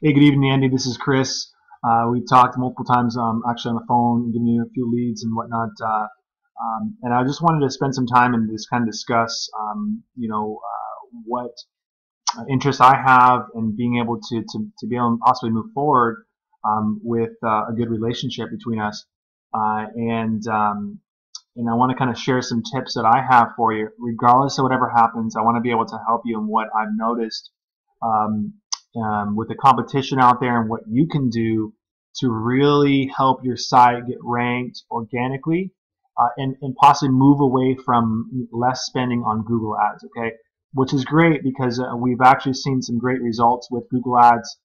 Hey, good evening, Andy. This is Chris. We've talked multiple times, actually on the phone, giving you a few leads and whatnot. And I just wanted to spend some time and just kind of discuss, what interests I have and being able to be able to possibly move forward with a good relationship between us. And I want to kind of share some tips that I have for you, regardless of whatever happens. I want to be able to help you in what I've noticed. Um, with the competition out there and what you can do to really help your site get ranked organically and possibly move away from less spending on Google Ads, okay? Which is great because we've actually seen some great results with Google Ads,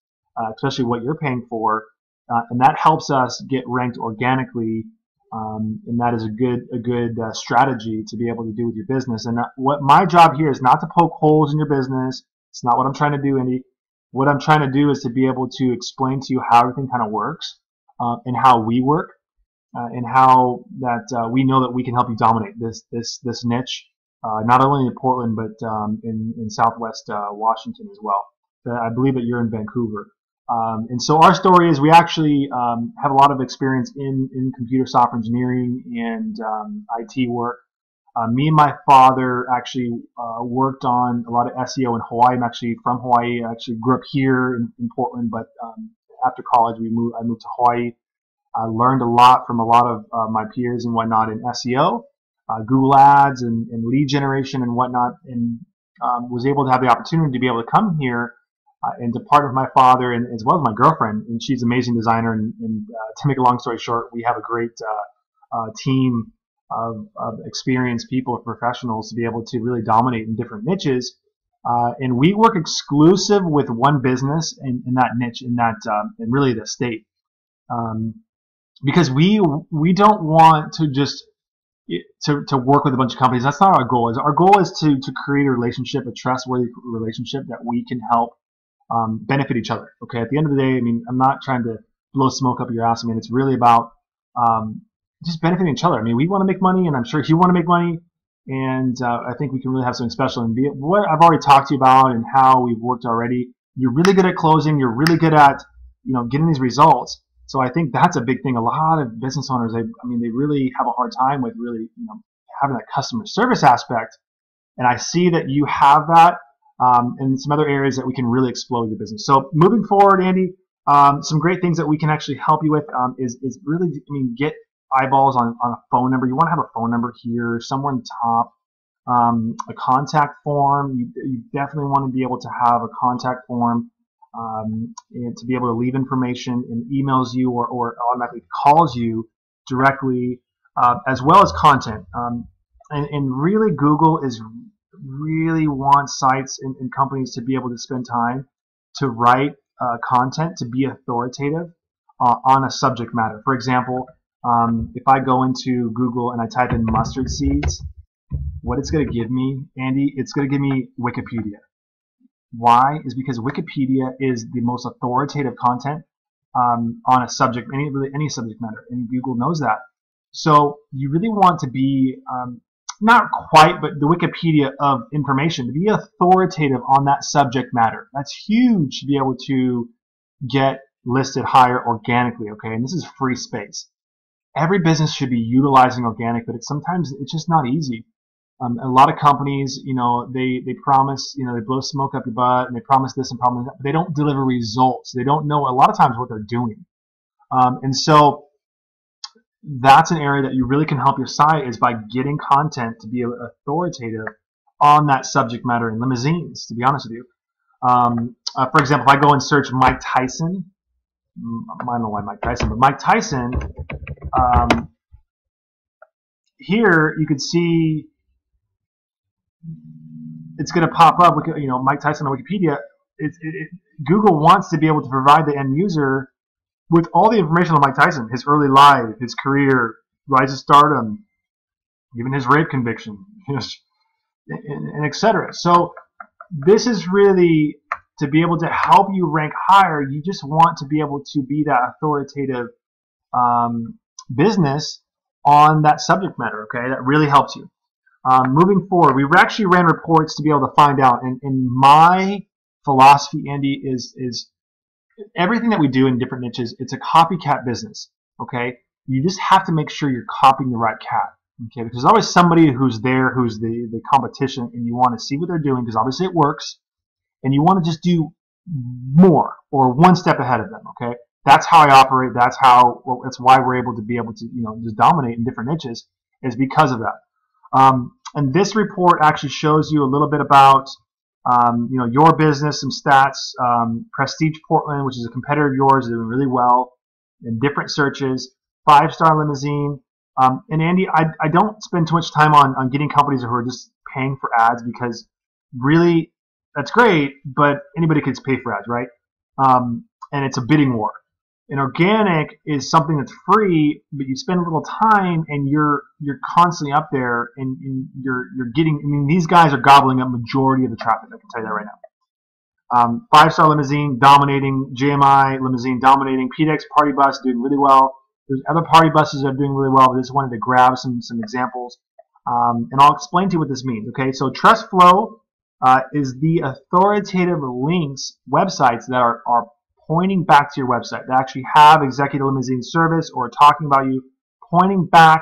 especially what you're paying for, and that helps us get ranked organically, and that is a good strategy to be able to do with your business. And what my job here is not to poke holes in your business. It's not what I'm trying to do, Andy. What I'm trying to do is to be able to explain to you how everything kind of works and how we work and how that we know that we can help you dominate this niche, not only in Portland but in Southwest Washington as well. I believe that you're in Vancouver. And so our story is we actually have a lot of experience in computer software engineering and IT work. Me and my father actually worked on a lot of SEO in Hawaii. I'm actually from Hawaii. I actually grew up here in Portland, but after college I moved to Hawaii. I learned a lot from a lot of my peers and whatnot in SEO, Google Ads and lead generation and whatnot, and was able to have the opportunity to be able to come here and to partner with my father and as well as my girlfriend. And she's an amazing designer. And to make a long story short, we have a great team of experienced people, professionals, to be able to really dominate in different niches. And we work exclusive with one business in that niche, in really the state. Because we don't want to just to work with a bunch of companies. That's not our goal. Our goal is to create a relationship, a trustworthy relationship that we can help benefit each other. Okay. At the end of the day, I mean, I'm not trying to blow smoke up your ass. I mean, it's really about just benefiting each other. I mean, we want to make money, and I'm sure you want to make money, and I think we can really have something special. And what I've already talked to you about and how we've worked already. You're really good at closing. You're really good at getting these results. So I think that's a big thing. A lot of business owners, they really have a hard time with really having that customer service aspect. And I see that you have that, and some other areas that we can really explode your business. So moving forward, Andy, some great things that we can actually help you with is really, get eyeballs on a phone number. You want to have a phone number here, somewhere on top, a contact form. You definitely want to be able to have a contact form, and to be able to leave information and emails you or automatically calls you directly, as well as content. And really, Google really wants sites and companies to be able to spend time to write content to be authoritative on a subject matter. For example, if I go into Google and I type in mustard seeds, what it's going to give me, Andy, it's going to give me Wikipedia. Why? Is because Wikipedia is the most authoritative content on a subject, any subject matter, and Google knows that. So you really want to be not quite, but the Wikipedia of information, to be authoritative on that subject matter. That's huge to be able to get listed higher organically, okay? And this is free space. Every business should be utilizing organic, but sometimes it's just not easy. A lot of companies, they promise, they blow smoke up your butt, and they promise this and promise that, but they don't deliver results. They don't know a lot of times what they're doing. And so that's an area that you really can help your site, is by getting content to be authoritative on that subject matter in limousines, to be honest with you. For example, if I go and search Mike Tyson, I don't know why Mike Tyson, but Mike Tyson, here you could see it's going to pop up with, Mike Tyson on Wikipedia. Google wants to be able to provide the end user with all the information on Mike Tyson, his early life, his career, rise to stardom, even his rape conviction, and etc. So this is really to be able to help you rank higher. You just want to be able to be that authoritative business on that subject matter. Okay, that really helps you. Moving forward, we actually ran reports to be able to find out. And my philosophy, Andy, is everything that we do in different niches, it's a copycat business. Okay, you just have to make sure you're copying the right cat. Okay, because there's always somebody who's there, who's the competition, and you want to see what they're doing because obviously it works, and you want to just do more or one step ahead of them. Okay, that's how I operate. That's why we're able to just dominate in different niches, is because of that. And this report actually shows you a little bit about your business, some stats. Prestige Portland, which is a competitor of yours, is doing really well in different searches. 5-star limousine. And Andy, I don't spend too much time on getting companies who are just paying for ads, because really that's great, but anybody could pay for ads, right? And it's a bidding war. And organic is something that's free, but you spend a little time and you're constantly up there, and you're getting. I mean, these guys are gobbling up majority of the traffic. I can tell you that right now. 5-star limousine dominating, JMI limousine dominating, PDX party bus doing really well. There's other party buses that are doing really well, but I just wanted to grab some examples, and I'll explain to you what this means. Okay, so Trust Flow is the authoritative links websites that are pointing back to your website, that actually have executive limousine service or talking about you, pointing back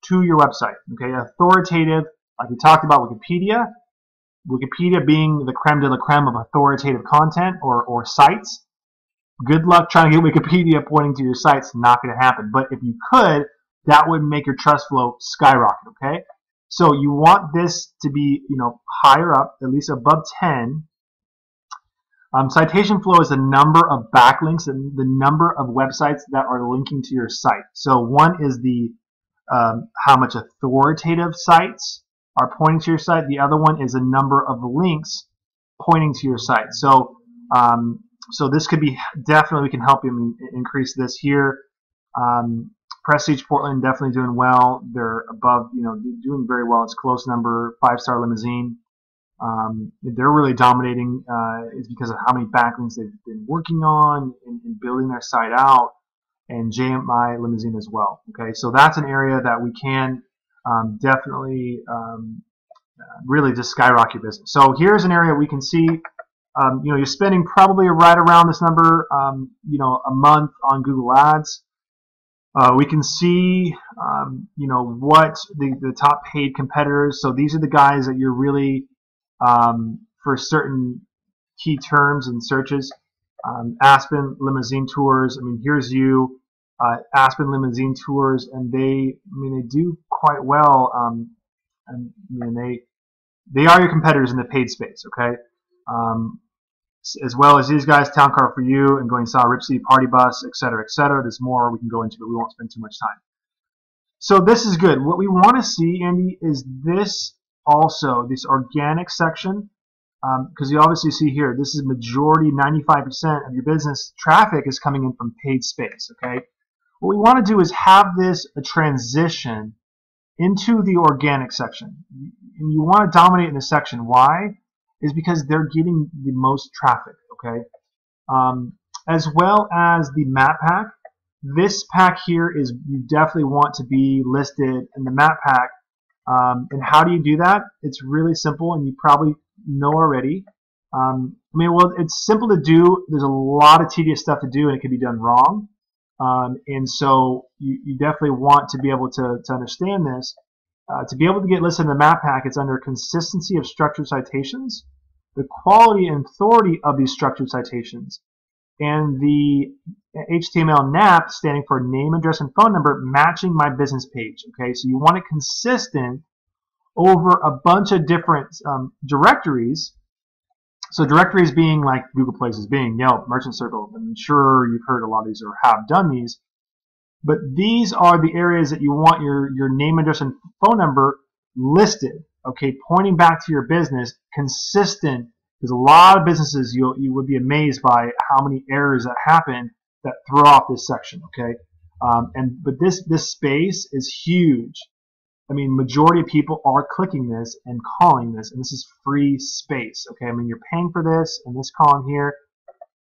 to your website. Okay, authoritative, like we talked about Wikipedia. Wikipedia being the creme de la creme of authoritative content or sites. Good luck trying to get Wikipedia pointing to your sites. Not going to happen. But if you could, that would make your trust flow skyrocket. Okay, so you want this to be higher up, at least above 10. Citation flow is the number of backlinks and the number of websites that are linking to your site. So one is the how much authoritative sites are pointing to your site. The other one is the number of links pointing to your site. So so this could be definitely, we can help you increase this here. Prestige Portland definitely doing well. They're above, doing very well. It's close number. 5-star limousine. They're really dominating is because of how many backlinks they've been working on and building their site out, and JMI limousine as well. Okay, so that's an area that we can definitely really just skyrocket your business. So here's an area we can see. You're spending probably right around this number, a month on Google Ads. We can see, what the top paid competitors. So these are the guys that you're really for certain key terms and searches. Aspen Limousine Tours. I mean, here's you, Aspen Limousine Tours, and they do quite well. And they are your competitors in the paid space. Okay. As well as these guys, Town Car for You and Going Saw, Rip City Party Bus, etc., etc. There's more we can go into, but we won't spend too much time. So this is good. What we want to see, Andy, is this also, this organic section, because you obviously see here, this is majority, 95% of your business traffic is coming in from paid space. Okay, what we want to do is have this a transition into the organic section, and you want to dominate in this section. Why? Is because they're getting the most traffic, okay? As well as the map pack. This pack here is, you definitely want to be listed in the map pack. And how do you do that? It's really simple, and you probably know already. Well, it's simple to do. There's a lot of tedious stuff to do, and it can be done wrong. And so you definitely want to be able to understand this. To be able to get listed in the map pack, it's under consistency of structured citations, the quality and authority of these structured citations, and the HTML NAP, standing for name, address, and phone number, matching my business page. Okay, so you want it consistent over a bunch of different directories. So directories being like Google Places, Bing, Yelp, Merchant Circle. I'm sure you've heard a lot of these or have done these. But these are the areas that you want your name, address, and phone number listed, okay, pointing back to your business, consistent, because a lot of businesses, you would be amazed by how many errors that happen that throw off this section, okay? But this space is huge. I mean, majority of people are clicking this and calling this, and this is free space, okay? I mean, you're paying for this, and this column here,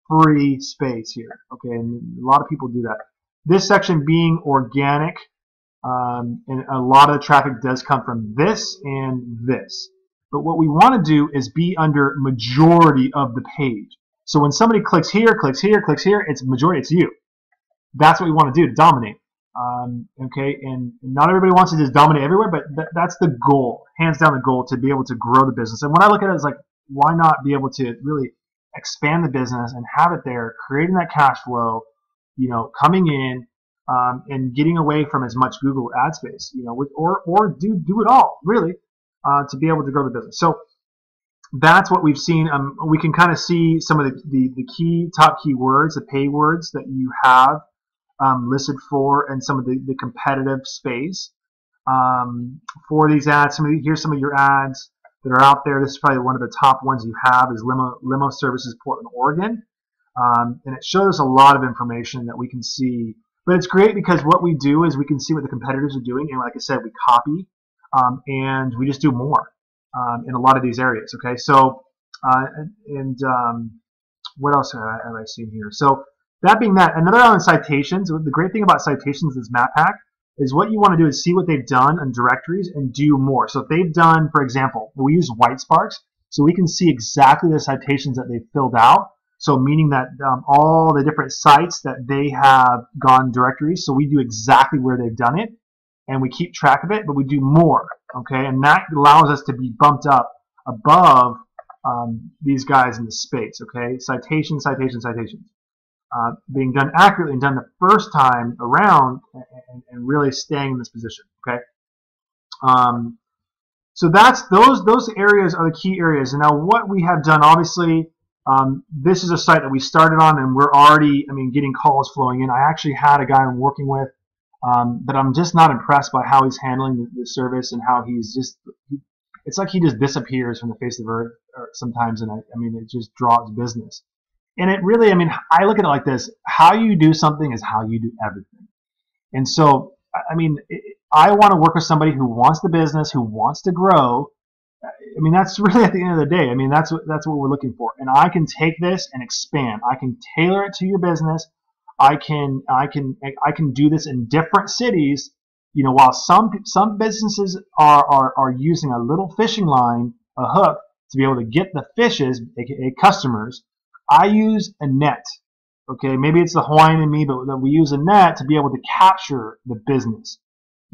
free space here, okay? And a lot of people do that. This section being organic, and a lot of the traffic does come from this and this. But what we want to do is be under majority of the page. So when somebody clicks here, it's majority, it's you. That's what we want to do to dominate. Okay, and not everybody wants to just dominate everywhere, but that's the goal, hands down the goal, to be able to grow the business. And when I look at it, it's like, why not be able to really expand the business and have it there, creating that cash flow, coming in, and getting away from as much Google ad space, or do it all really, to be able to grow the business. So that's what we've seen. We can kind of see some of the top keywords, the paid words that you have listed for, and some of the competitive space for these ads. Here's some of your ads that are out there. This is probably one of the top ones you have, is Limo Services, Portland, Oregon. And it shows a lot of information that we can see. But it's great because what we do is we can see what the competitors are doing, and like I said, we copy, and we just do more in a lot of these areas. Okay, so what else have I seen here? So that being that, another on citations. The great thing about citations is Map Hack is what you want to do is see what they've done on directories and do more. So if they've done, for example, we use White Sparks, so we can see exactly the citations that they've filled out. So meaning that all the different sites that they have gone directories, so we do exactly where they've done it, and we keep track of it, but we do more, okay? And that allows us to be bumped up above these guys in the space, okay? Citations. Being done accurately and done the first time around, and really staying in this position, okay? So that's those areas are the key areas. And now what we have done, obviously, this is a site that we started on, and we're already, getting calls flowing in. I actually had a guy I'm working with, but I'm just not impressed by how he's handling the service, and how it's like he just disappears from the face of the earth sometimes, and it just drops business. And it really, I look at it like this: how you do something is how you do everything. And so, I want to work with somebody who wants the business, who wants to grow. That's really, at the end of the day, that's what we're looking for. And I can take this and expand. I can tailor it to your business. I can do this in different cities. While some businesses are using a little fishing line, a hook, to be able to get the fishes, aka customers, I use a net. Okay, maybe it's the Hawaiian in me, but we use a net to be able to capture the business.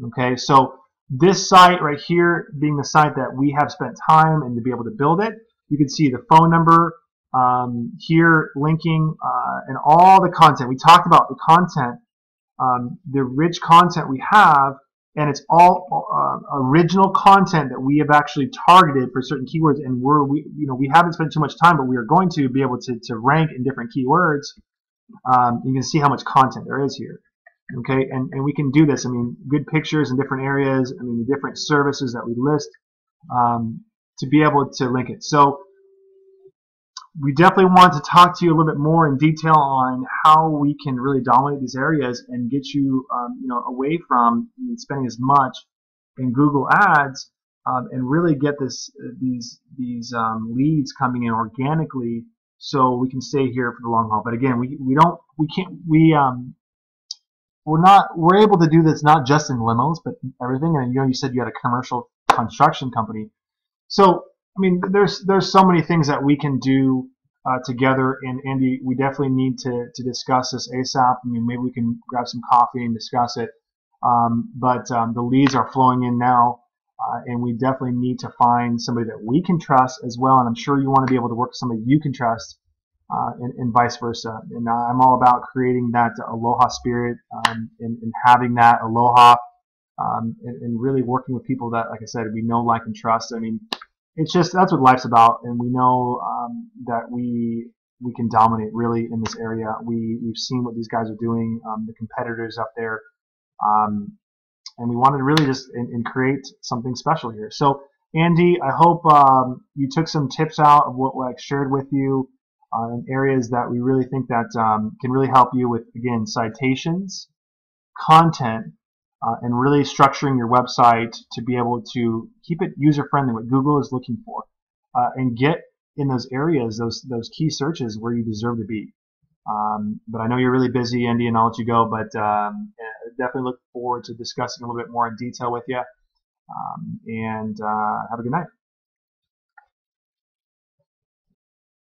Okay, so this site right here being the site that we have spent time and to be able to build it, you can see the phone number here, linking, and all the content. We talked about the content, the rich content we have, and it's all original content that we have actually targeted for certain keywords. And we haven't spent too much time, but we are going to be able to rank in different keywords. You can see how much content there is here. Okay, and we can do this. Good pictures in different areas. The different services that we list, to be able to link it. So we definitely want to talk to you a little bit more in detail on how we can really dominate these areas and get you, away from spending as much in Google Ads, and really get these leads coming in organically, so we can stay here for the long haul. But again, we're able to do this not just in limos, but everything. And you said you had a commercial construction company. So there's so many things that we can do together. And Andy, we definitely need to discuss this ASAP. Maybe we can grab some coffee and discuss it. But the leads are flowing in now, and we definitely need to find somebody that we can trust as well. And I'm sure you want to be able to work with somebody you can trust. And vice versa. And I'm all about creating that aloha spirit, and having that aloha, and really working with people that, like I said, we know, like, and trust. It's just, that's what life's about, and we know that we can dominate really in this area. We've seen what these guys are doing, the competitors up there, and we wanted to really just and create something special here. So, Andy, I hope you took some tips out of what I shared with you. In areas that we really think that can really help you with, again, citations, content, and really structuring your website to be able to keep it user-friendly, what Google is looking for, and get in those areas, those key searches where you deserve to be. But I know you're really busy, Andy, and I'll let you go, but definitely look forward to discussing a little bit more in detail with you, and have a good night.